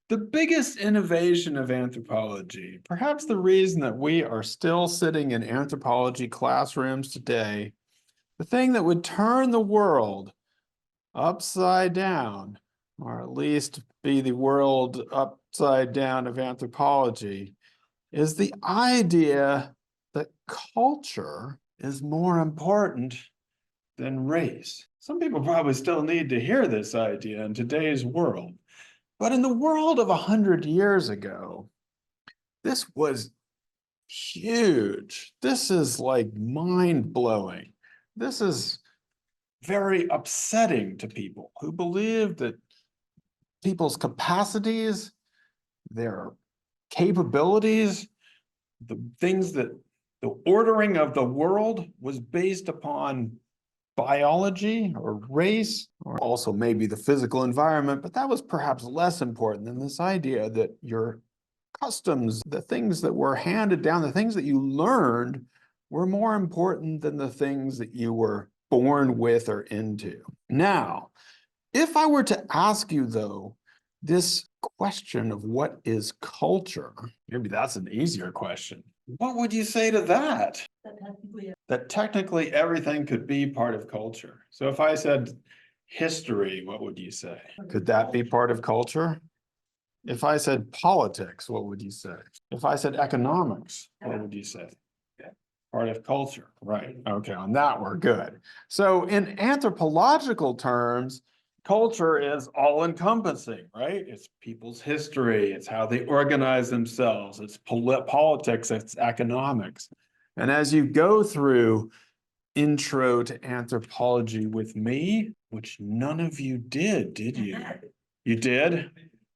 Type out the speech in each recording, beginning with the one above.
The biggest innovation of anthropology, perhaps the reason that we are still sitting in anthropology classrooms today, the thing that would turn the world upside down, or at least be the world upside down of anthropology, is the idea that culture is more important than race. Some people probably still need to hear this idea in today's world. But in the world of 100 years ago, this was huge. This is like mind-blowing. This is very upsetting to people who believe that people's capacities, their capabilities, the things that the ordering of the world was based upon biology or race, or also maybe the physical environment, but that was perhaps less important than this idea that your customs, the things that were handed down, the things that you learned were more important than the things that you were born with or into. Now, if I were to ask you though, this question of what is culture, maybe that's an easier question. What would you say to that? That technically everything could be part of culture. So if I said history, what would you say? Could that be part of culture? If I said politics, what would you say? If I said economics, what would you say? Part of culture, right? Okay, on that we're good. So in anthropological terms, culture is all-encompassing, right? It's people's history, it's how they organize themselves, it's politics, it's economics. And as you go through Intro to Anthropology with me, which none of you did you? You did?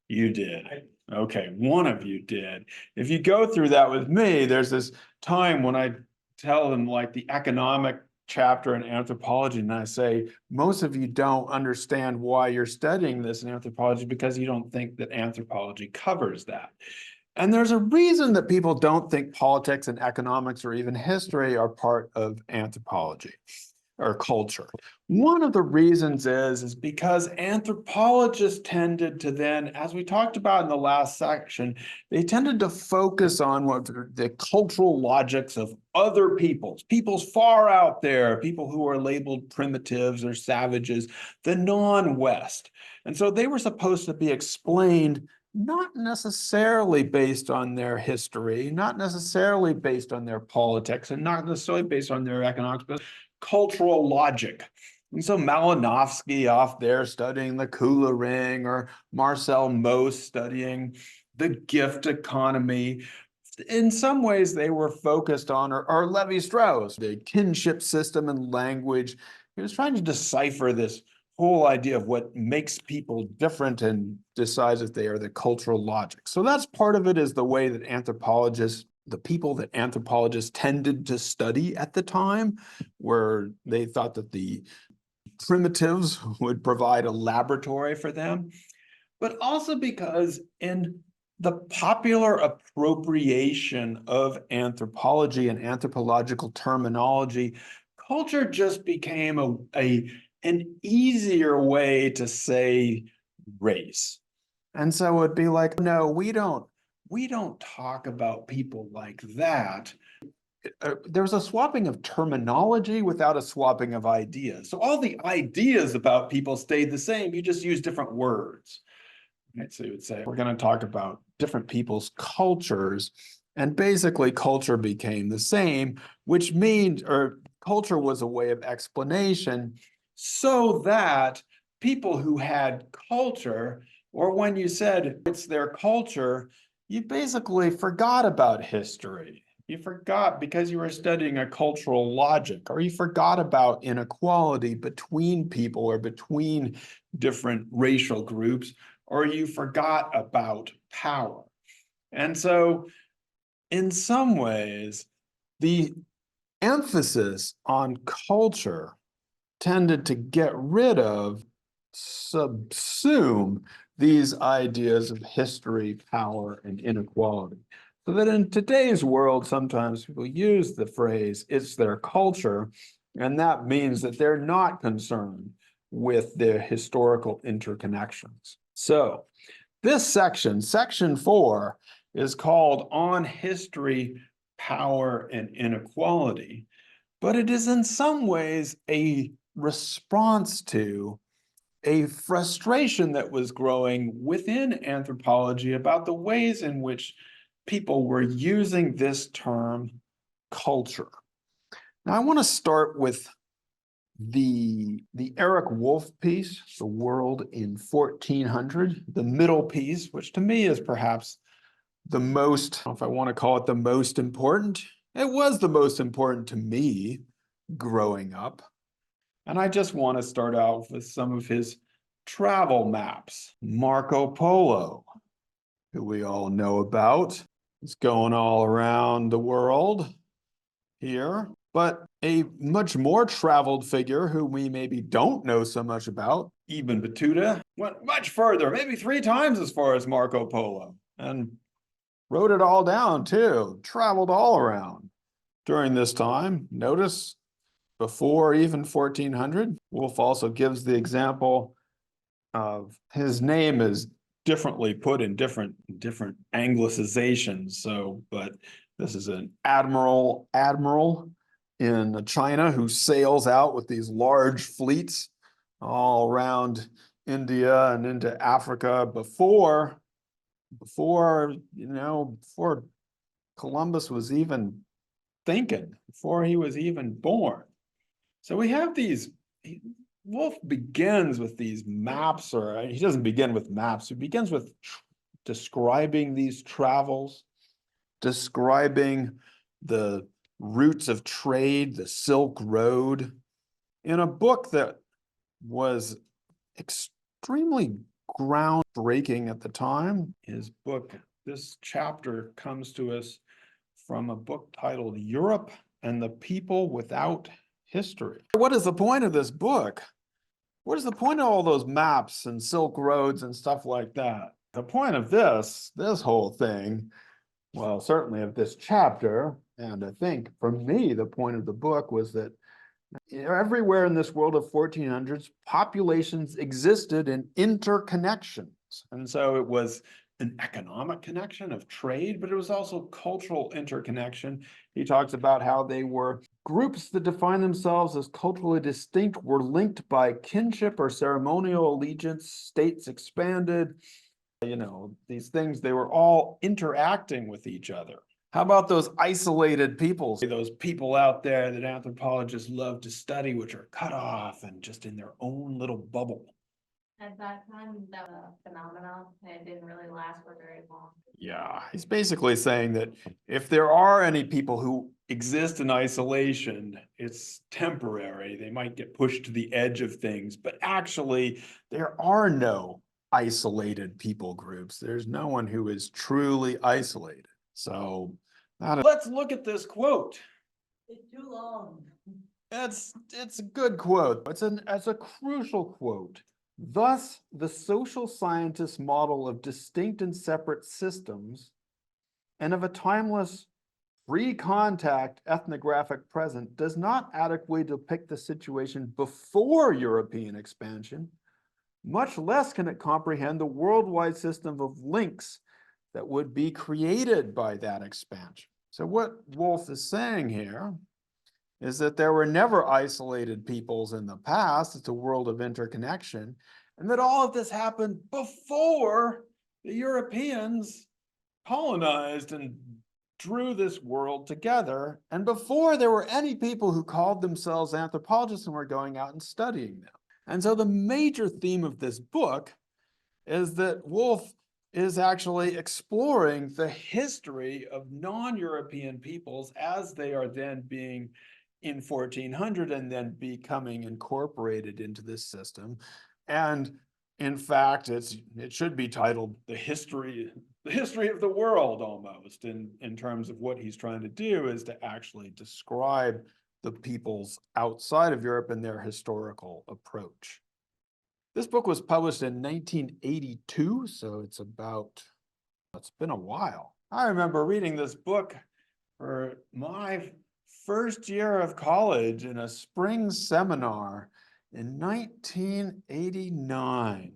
You did. Okay, one of you did. If you go through that with me, there's this time when I tell them like the economic chapter in anthropology, and I say, most of you don't understand why you're studying this in anthropology because you don't think that anthropology covers that. And there's a reason that people don't think politics and economics or even history are part of anthropology or culture. One of the reasons is because anthropologists tended to then, as we talked about in the last section, they tended to focus on what the cultural logics of other peoples far out there, people who are labeled primitives or savages, the non-West. And so they were supposed to be explained not necessarily based on their history, not necessarily based on their politics, and not necessarily based on their economics, but cultural logic. And so Malinowski off there studying the Kula ring, or Marcel Mauss studying the gift economy. In some ways, they were focused on, or Levi-Strauss, the kinship system and language. He was trying to decipher this whole idea of what makes people different and decides if they are the cultural logic. So that's part of it, is the way that anthropologists, the people that anthropologists tended to study at the time, where they thought that the primitives would provide a laboratory for them, but also because in the popular appropriation of anthropology and anthropological terminology, culture just became an easier way to say race. And so it'd be like, no, we don't talk about people like that. There's a swapping of terminology without a swapping of ideas. So all the ideas about people stayed the same, you just use different words. Right? So you would say, we're going to talk about different people's cultures, and basically culture became the same, which means, or culture was a way of explanation so that people who had culture, or when you said it's their culture, you basically forgot about history. You forgot because you were studying a cultural logic, or you forgot about inequality between people or between different racial groups, or you forgot about power. And so in some ways, the emphasis on culture tended to get rid of, subsume these ideas of history, power, and inequality. So that in today's world, sometimes people use the phrase, it's their culture, and that means that they're not concerned with the historical interconnections. So This section, section 4, is called On History, Power, and Inequality, but it is in some ways a response to a frustration that was growing within anthropology about the ways in which people were using this term culture. Now, I want to start with the Eric Wolf piece, The World in 1400, the middle piece, which to me is perhaps the most, I don't know if I want to call it the most important. It was the most important to me growing up. And I just want to start out with some of his travel maps. Marco Polo, who we all know about, is going all around the world here. But a much more traveled figure who we maybe don't know so much about, Ibn Battuta, went much further, maybe 3 times as far as Marco Polo, and wrote it all down too, traveled all around during this time. Notice, before even 1400, Wolf also gives the example of his name is differently put in different anglicization. So, but this is an admiral in China who sails out with these large fleets all around India and into Africa before Columbus was even thinking, before he was even born. So we have these, Wolf begins with these maps, or he doesn't begin with maps, he begins with describing these travels, describing the routes of trade, the Silk Road, in a book that was extremely groundbreaking at the time. His book, this chapter comes to us from a book titled Europe and the People Without History. What is the point of this book? What is the point of all those maps and Silk Roads and stuff like that? The point of this whole thing, well, certainly of this chapter, and I think for me, the point of the book was that everywhere in this world of 1400s, populations existed in interconnections. And so it was an economic connection of trade, but it was also cultural interconnection. He talks about how they were groups that define themselves as culturally distinct, were linked by kinship or ceremonial allegiance, states expanded, these things, they were all interacting with each other. How about those isolated peoples, those people out there that anthropologists love to study, which are cut off and just in their own little bubble? At that time, the phenomenon, it didn't really last for very long. Yeah, he's basically saying that if there are any people who exist in isolation, it's temporary. They might get pushed to the edge of things, but actually there are no isolated people groups. There's no one who is truly isolated. So let's look at this quote. It's too long. It's a good quote. It's a crucial quote. Thus, the social scientist model of distinct and separate systems and of a timeless free contact ethnographic present does not adequately depict the situation before European expansion, much less can it comprehend the worldwide system of links that would be created by that expansion. So what Wolf is saying here is that there were never isolated peoples in the past. It's a world of interconnection, and that all of this happened before the Europeans colonized and drew this world together, and before there were any people who called themselves anthropologists and were going out and studying them. And so the major theme of this book is that Wolf is actually exploring the history of non-European peoples as they are then being in 1400 and then becoming incorporated into this system. And in fact, it should be titled the history of the world, almost, in terms of what he's trying to do is to actually describe the peoples outside of Europe and their historical approach. This book was published in 1982, so it's been a while. I remember reading this book for my first year of college in a spring seminar in 1989.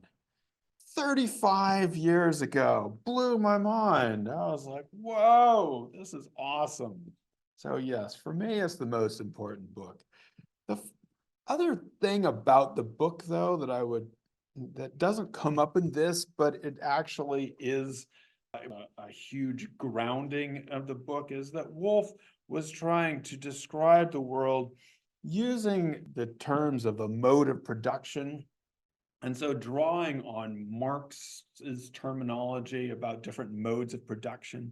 35 years ago. Blew my mind. I was like, whoa, this is awesome. So yes, for me, it's the most important book. The other thing about the book, though, that doesn't come up in this, but it actually is a huge grounding of the book, is that Wolff was trying to describe the world using the terms of a mode of production. And so drawing on Marx's terminology about different modes of production,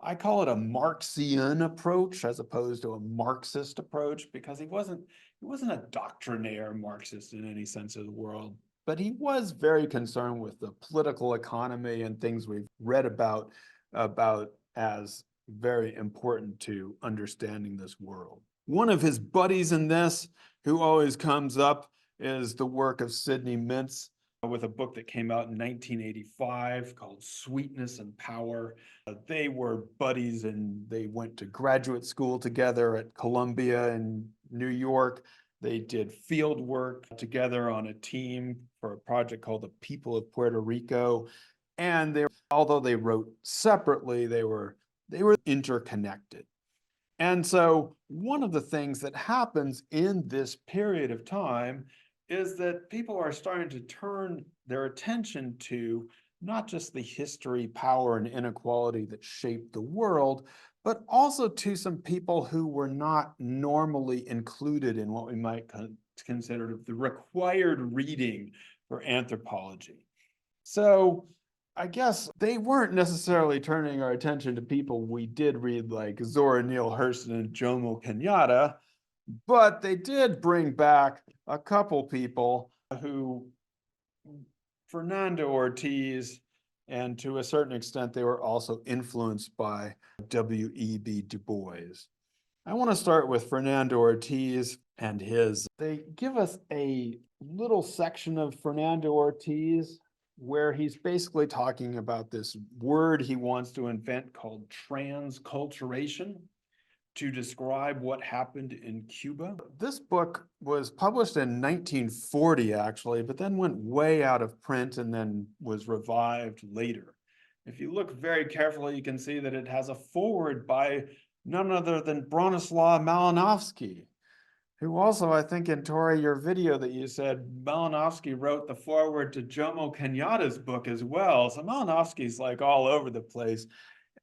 I call it a Marxian approach as opposed to a Marxist approach, because he wasn't a doctrinaire Marxist in any sense of the world, but he was very concerned with the political economy and things we've read about as very important to understanding this world. One of his buddies in this, who always comes up, is the work of Sidney Mintz, with a book that came out in 1985 called Sweetness and Power. They were buddies and they went to graduate school together at Columbia in New York. They did field work together on a team for a project called The People of Puerto Rico. And although they wrote separately, they were interconnected. And so one of the things that happens in this period of time is that people are starting to turn their attention to not just the history, power, and inequality that shaped the world, but also to some people who were not normally included in what we might consider the required reading for anthropology. So I guess they weren't necessarily turning our attention to people we did read, like Zora Neale Hurston and Jomo Kenyatta, but they did bring back a couple people who, Fernando Ortiz, and to a certain extent, they were also influenced by W.E.B. Du Bois. I want to start with Fernando Ortiz and they give us a little section of Fernando Ortiz where he's basically talking about this word he wants to invent called transculturation to describe what happened in Cuba. This book was published in 1940, actually, but then went way out of print and then was revived later. If you look very carefully, you can see that it has a foreword by none other than Bronislaw Malinowski, who also, I think in Tori, your video that you said, Malinowski wrote the foreword to Jomo Kenyatta's book as well. So Malinowski's like all over the place.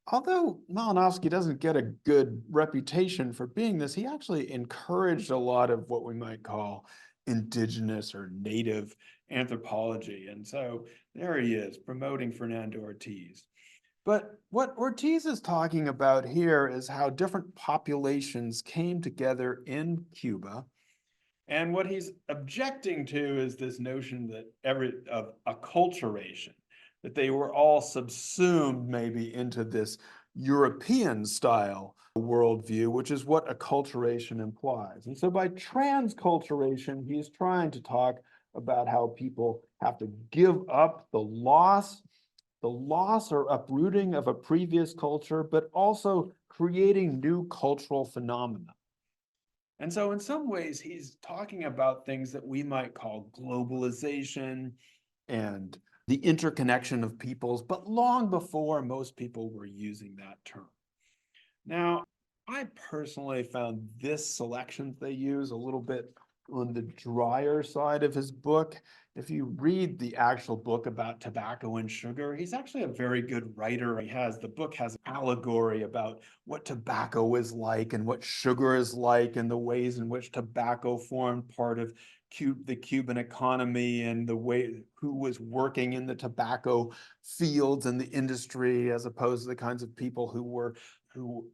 Although Malinowski doesn't get a good reputation for being this, he actually encouraged a lot of what we might call indigenous or native anthropology. And so there he is, promoting Fernando Ortiz. But what Ortiz is talking about here is how different populations came together in Cuba. And what he's objecting to is this notion that of acculturation, that they were all subsumed maybe into this European style worldview, which is what acculturation implies. And so by transculturation, he's trying to talk about how people have to give up the loss or uprooting of a previous culture, but also creating new cultural phenomena. And so in some ways, he's talking about things that we might call globalization and the interconnection of peoples, but long before most people were using that term. Now, I personally found this selection they use a little bit on the drier side of his book. If you read the actual book about tobacco and sugar, he's actually a very good writer. The book has allegory about what tobacco is like and what sugar is like and the ways in which tobacco formed part of the Cuban economy and the way who was working in the tobacco fields and the industry, as opposed to the kinds of people who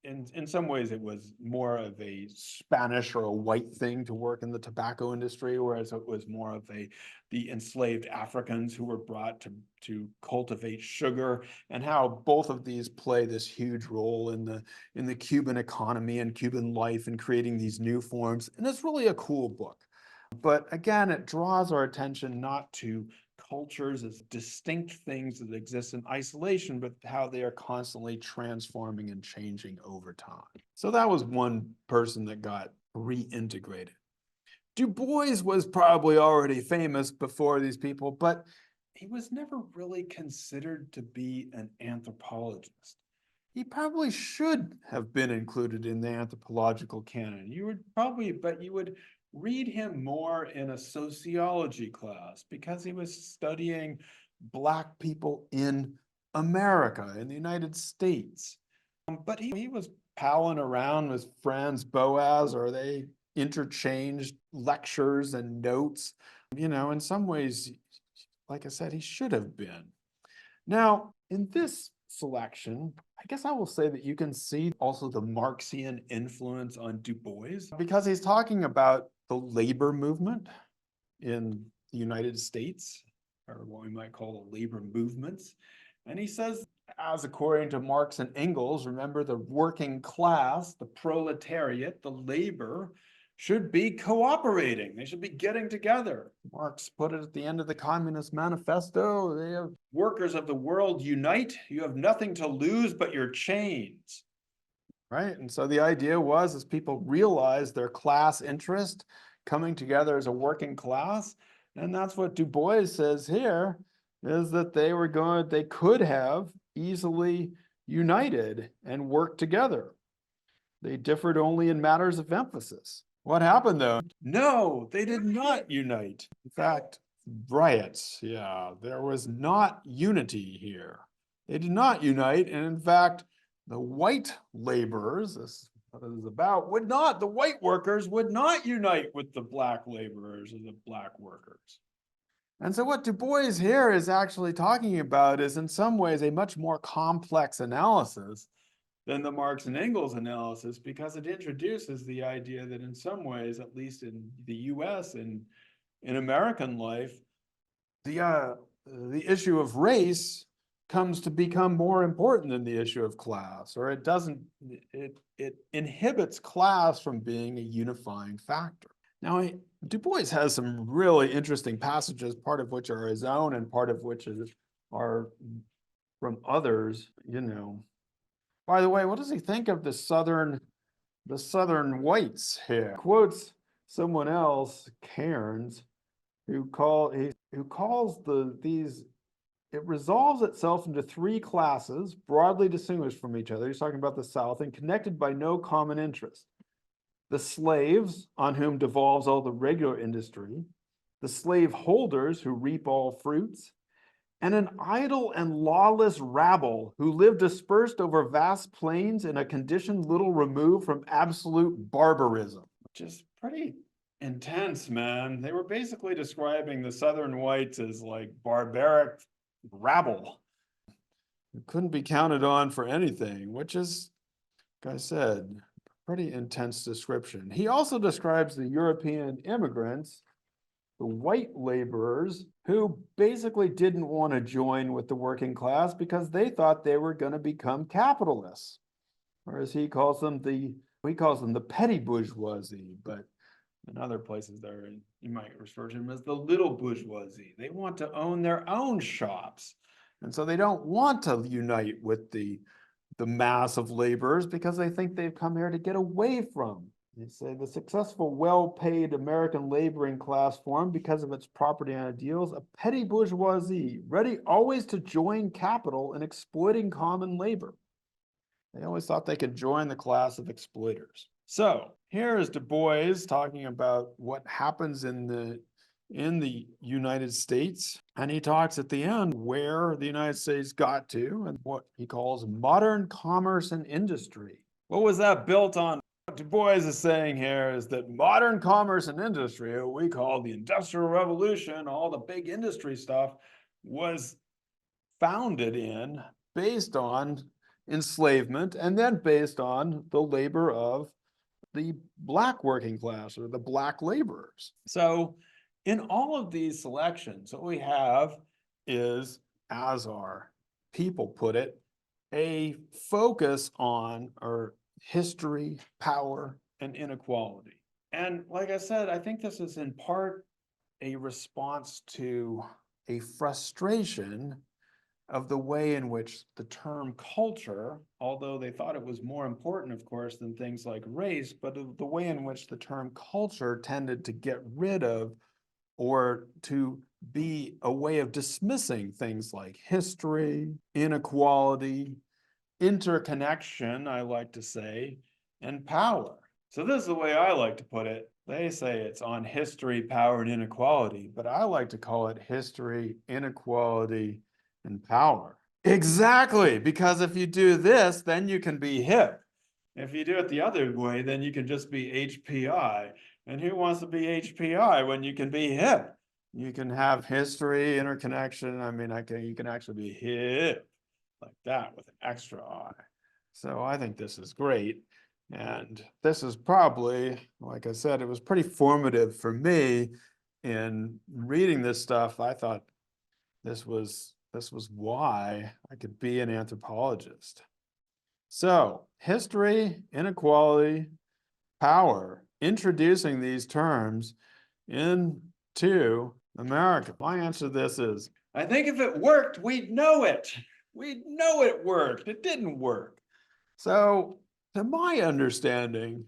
in some ways it was more of a Spanish or a white thing to work in the tobacco industry, whereas it was more of the enslaved Africans who were brought to cultivate sugar, and how both of these play this huge role in the Cuban economy and Cuban life and creating these new forms. And it's really a cool book. But again, it draws our attention not to cultures as distinct things that exist in isolation, but how they are constantly transforming and changing over time. So that was one person that got reintegrated. Du Bois was probably already famous before these people, but he was never really considered to be an anthropologist. He probably should have been included in the anthropological canon. You would probably, but you would read him more in a sociology class because he was studying Black people in America, in the United States. But he was palling around with friends, Boas, or they interchanged lectures and notes. In some ways, like I said, he should have been. Now, in this selection, I guess I will say that you can see also the Marxian influence on Du Bois because he's talking about the labor movement in the United States, or what we might call the labor movements. And he says, as according to Marx and Engels, remember the working class, the proletariat, the labor, should be cooperating. They should be getting together. Marx put it at the end of the Communist Manifesto. They have workers of the world unite. You have nothing to lose but your chains. Right? And so the idea was, as people realized their class interest coming together as a working class, and that's what Du Bois says here, is that they could have easily united and worked together. They differed only in matters of emphasis. What happened though? No, they did not unite. In fact, riots. Yeah, there was not unity here. They did not unite. And in fact, the white laborers, this is what it is about, the white workers would not unite with the Black laborers or the Black workers. And so what Du Bois here is actually talking about is in some ways a much more complex analysis than the Marx and Engels analysis, because it introduces the idea that in some ways, at least in the US and in American life, the issue of race comes to become more important than the issue of class, or it inhibits class from being a unifying factor. Now, Du Bois has some really interesting passages, part of which are his own and part of which are from others, By the way, what does he think of the southern whites here? He quotes someone else, Cairns, who calls it resolves itself into three classes, broadly distinguished from each other. He's talking about the South and connected by no common interest. The slaves, on whom devolves all the regular industry, the slave holders who reap all fruits, and an idle and lawless rabble who live dispersed over vast plains in a condition little removed from absolute barbarism. Which is pretty intense, man. They were basically describing the Southern whites as like barbaric rabble who couldn't be counted on for anything, which is, like I said, pretty intense description. He also describes the European immigrants, the white laborers, who basically didn't want to join with the working class because they thought they were going to become capitalists. Or as he calls them, the petty bourgeoisie, but in other places there, you might refer to them as the little bourgeoisie. They want to own their own shops. And so they don't want to unite with the mass of laborers because they think they've come here to get away from. They say the successful, well-paid American laboring class formed because of its property and ideals, a petty bourgeoisie, ready always to join capital in exploiting common labor. They always thought they could join the class of exploiters. So here is Du Bois talking about what happens in the United States. And he talks at the end where the United States got to and what he calls modern commerce and industry. What was that built on? What Du Bois is saying here is that modern commerce and industry, what we call the Industrial Revolution, all the big industry stuff, was founded in, based on enslavement, and then based on the labor of the Black working class or the Black laborers. So in all of these selections, what we have is, as our people put it, a focus on our history, power, and inequality. And like I said, I think this is in part a response to a frustration of the way in which the term culture, although they thought it was more important, of course, than things like race, but of the way in which the term culture tended to get rid of or to be a way of dismissing things like history, inequality, interconnection, I like to say, and power. So this is the way I like to put it. They say it's on history, power, and inequality, but I like to call it history, inequality, and power. Exactly, because if you do this, then you can be hip. If you do it the other way, then you can just be HPI. And who wants to be HPI when you can be hip? You can have history, interconnection. I mean, you can actually be hip like that with an extra I. So I think this is great. And this is probably, like I said, it was pretty formative for me in reading this stuff. I thought this was why I could be an anthropologist. So history, inequality, power, introducing these terms into America. My answer to this is, I think if it worked, we'd know it. We'd know it worked. It didn't work. So to my understanding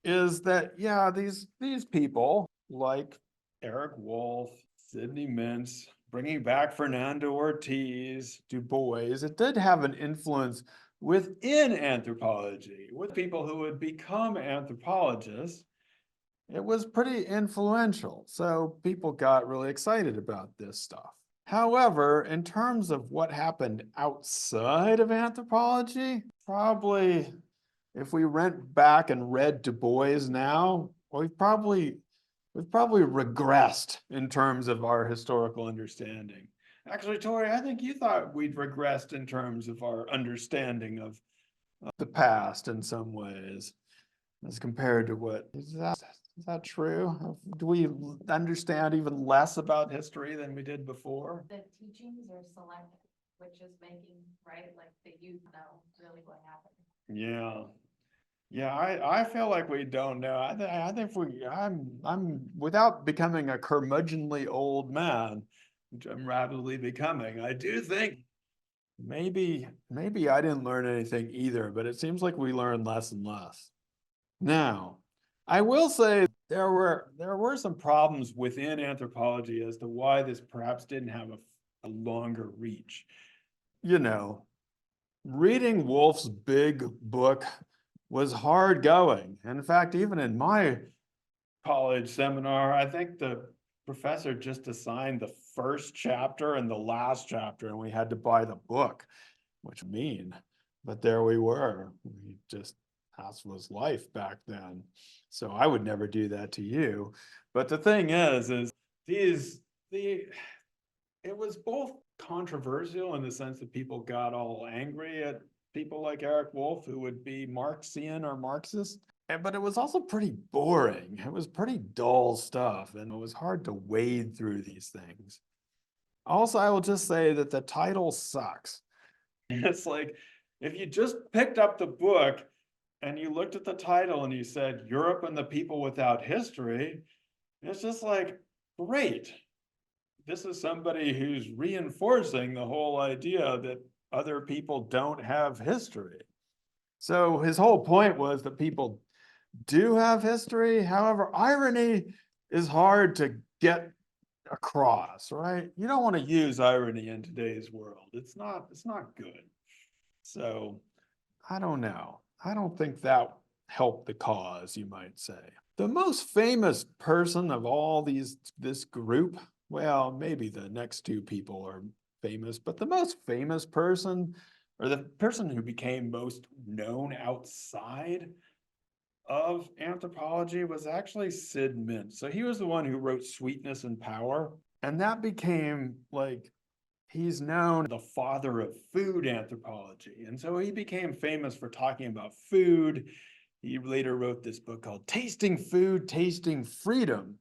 is that, yeah, these people like Eric Wolf, Sidney Mintz, bringing back Fernando Ortiz, Du Bois, it did have an influence within anthropology, with people who would become anthropologists. It was pretty influential. So people got really excited about this stuff. However, in terms of what happened outside of anthropology, probably if we went back and read Du Bois now, we've probably regressed in terms of our historical understanding. Actually, Tori, I think you thought we'd regressed in terms of our understanding of the past in some ways, as compared to what is that true? Do we understand even less about history than we did before? The teachings are selective, which is making, right, like the youth know really what happened. Yeah. Yeah, I feel like we don't know. I think I'm without becoming a curmudgeonly old man, which I'm rapidly becoming. I do think maybe I didn't learn anything either, but it seems like we learn less and less. Now, I will say there were some problems within anthropology as to why this perhaps didn't have a longer reach. You know, reading Wolf's big book was hard going. In fact, even in my college seminar, I think the professor just assigned the first chapter and the last chapter, and we had to buy the book, which mean, but there we were. We just, that was life back then. So I would never do that to you. But the thing is it was both controversial in the sense that people got all angry at people like Eric Wolf, who would be Marxian or Marxist. But it was also pretty boring. It was pretty dull stuff, and it was hard to wade through these things. Also, I will just say that the title sucks. It's like, if you just picked up the book and you looked at the title and you said, Europe and the People Without History, it's just like, great. This is somebody who's reinforcing the whole idea that other people don't have history. So his whole point was that people do have history. However, irony is hard to get across, right? You don't want to use irony in today's world. It's not good. So I don't know. I don't think that helped the cause, you might say. The most famous person of all this group, well, maybe the next two people are famous, but the most famous person, or the person who became most known outside of anthropology, was actually Sid Mintz. So he was the one who wrote Sweetness and Power, and that became like, he's known the father of food anthropology. And so he became famous for talking about food. He later wrote this book called Tasting Food, Tasting Freedom,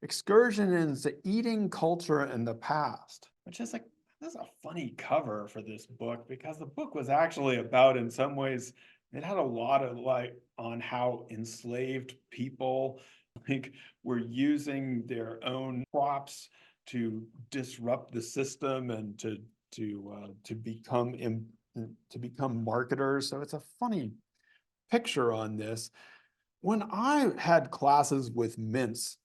Excursion into Eating Culture and the Past, which is like, that's a funny cover for this book, because the book was actually about, in some ways, it had a lot of light on how enslaved people were using their own crops to disrupt the system and to become marketers. So it's a funny picture on this. When I had classes with Mintz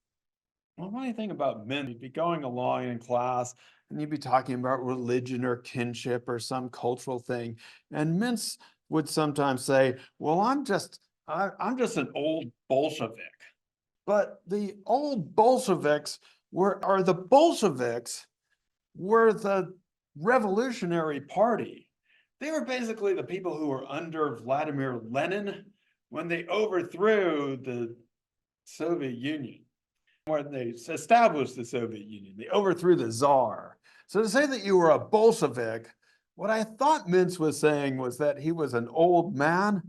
Well, funny thing about men, you'd be going along in class and you'd be talking about religion or kinship or some cultural thing. And Mintz would sometimes say, well, I'm just an old Bolshevik. But the old Bolsheviks or the Bolsheviks were the revolutionary party. They were basically the people who were under Vladimir Lenin when they overthrew the Soviet Union, when they established the Soviet Union. They overthrew the Tsar. So to say that you were a Bolshevik, what I thought Mintz was saying was that he was an old man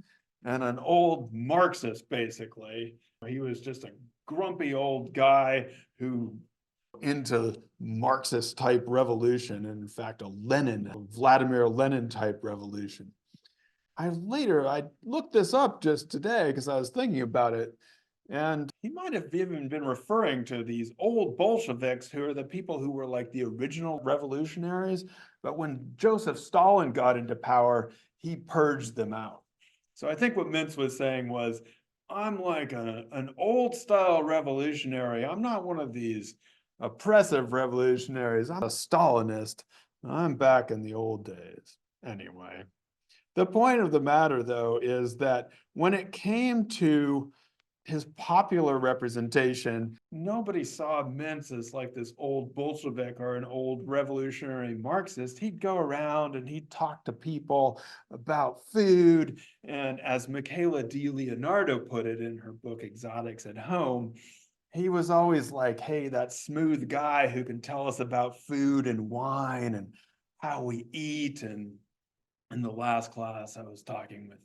and an old Marxist, basically. He was just a grumpy old guy who into Marxist type revolution, and in fact, a Vladimir Lenin type revolution. I looked this up just today because I was thinking about it. And he might have even been referring to these old Bolsheviks who are the people who were like the original revolutionaries. But when Joseph Stalin got into power, he purged them out. So I think what Mintz was saying was, I'm like an old style revolutionary. I'm not one of these oppressive revolutionaries. I'm a Stalinist. I'm back in the old days. Anyway, the point of the matter, though, is that when it came to his popular representation, nobody saw Mintz as like this old Bolshevik or an old revolutionary Marxist. He'd go around and he'd talk to people about food. And as Michaela Di Leonardo put it in her book, Exotics at Home, he was always like, hey, that smooth guy who can tell us about food and wine and how we eat. And in the last class, I was talking with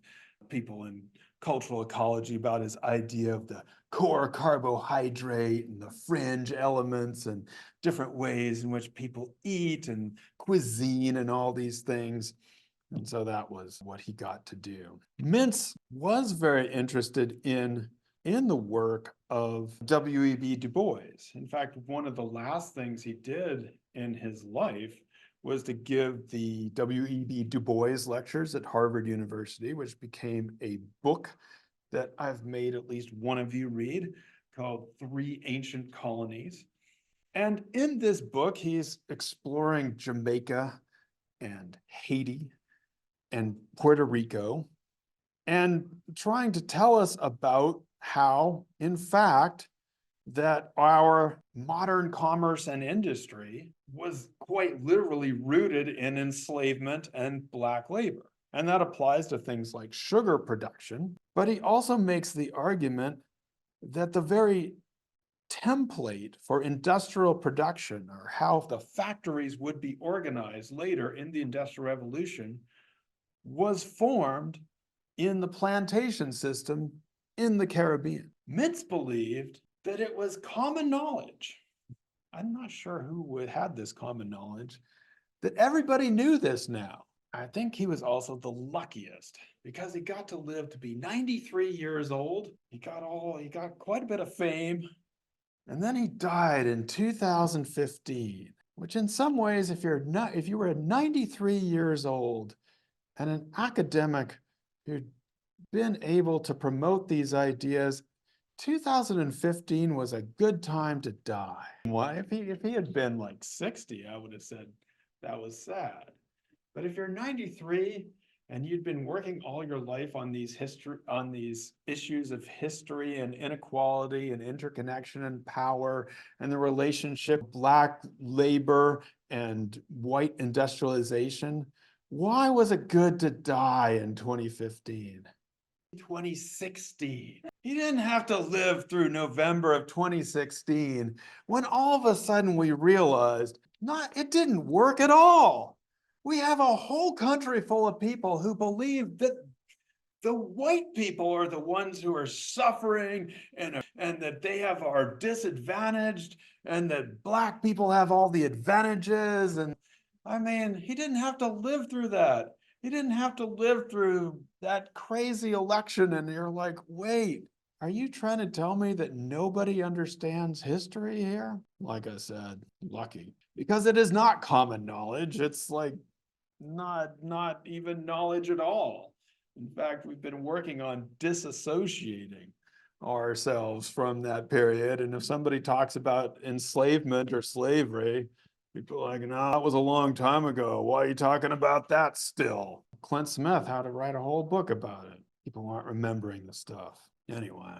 people in cultural ecology about his idea of the core carbohydrate and the fringe elements and different ways in which people eat and cuisine and all these things. And so that was what he got to do. Mintz was very interested in the work of W.E.B. Du Bois. In fact, one of the last things he did in his life was to give the W.E.B. Du Bois lectures at Harvard University, which became a book that I've made at least one of you read, called Three Ancient Colonies. And in this book, he's exploring Jamaica and Haiti and Puerto Rico and trying to tell us about how, in fact, that our modern commerce and industry was quite literally rooted in enslavement and Black labor. And that applies to things like sugar production. But he also makes the argument that the very template for industrial production, or how the factories would be organized later in the Industrial Revolution, was formed in the plantation system in the Caribbean. Mintz believed that it was common knowledge. I'm not sure who had this common knowledge, that everybody knew this now. I think he was also the luckiest because he got to live to be 93 years old. He got quite a bit of fame. And then he died in 2015, which in some ways, if you were 93 years old and an academic who'd been able to promote these ideas, 2015 was a good time to die. Why? If he had been like 60, I would have said that was sad. But if you're 93 and you'd been working all your life on these issues of history and inequality and interconnection and power and the relationship Black labor and white industrialization, why was it good to die in 2015? 2016. He didn't have to live through November of 2016 when all of a sudden we realized it didn't work at all. We have a whole country full of people who believe that the white people are the ones who are suffering and that they are disadvantaged and that Black people have all the advantages. And I mean, he didn't have to live through that. He didn't have to live through that crazy election. And you're like, wait, are you trying to tell me that nobody understands history here? Like I said, lucky. Because it is not common knowledge. It's like not even knowledge at all. In fact, we've been working on disassociating ourselves from that period. And if somebody talks about enslavement or slavery, people are like, no, that was a long time ago. Why are you talking about that still? Clint Smith had to write a whole book about it. People aren't remembering the stuff. Anyway,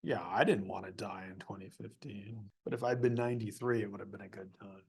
yeah, I didn't want to die in 2015, but if I'd been 93, it would have been a good time.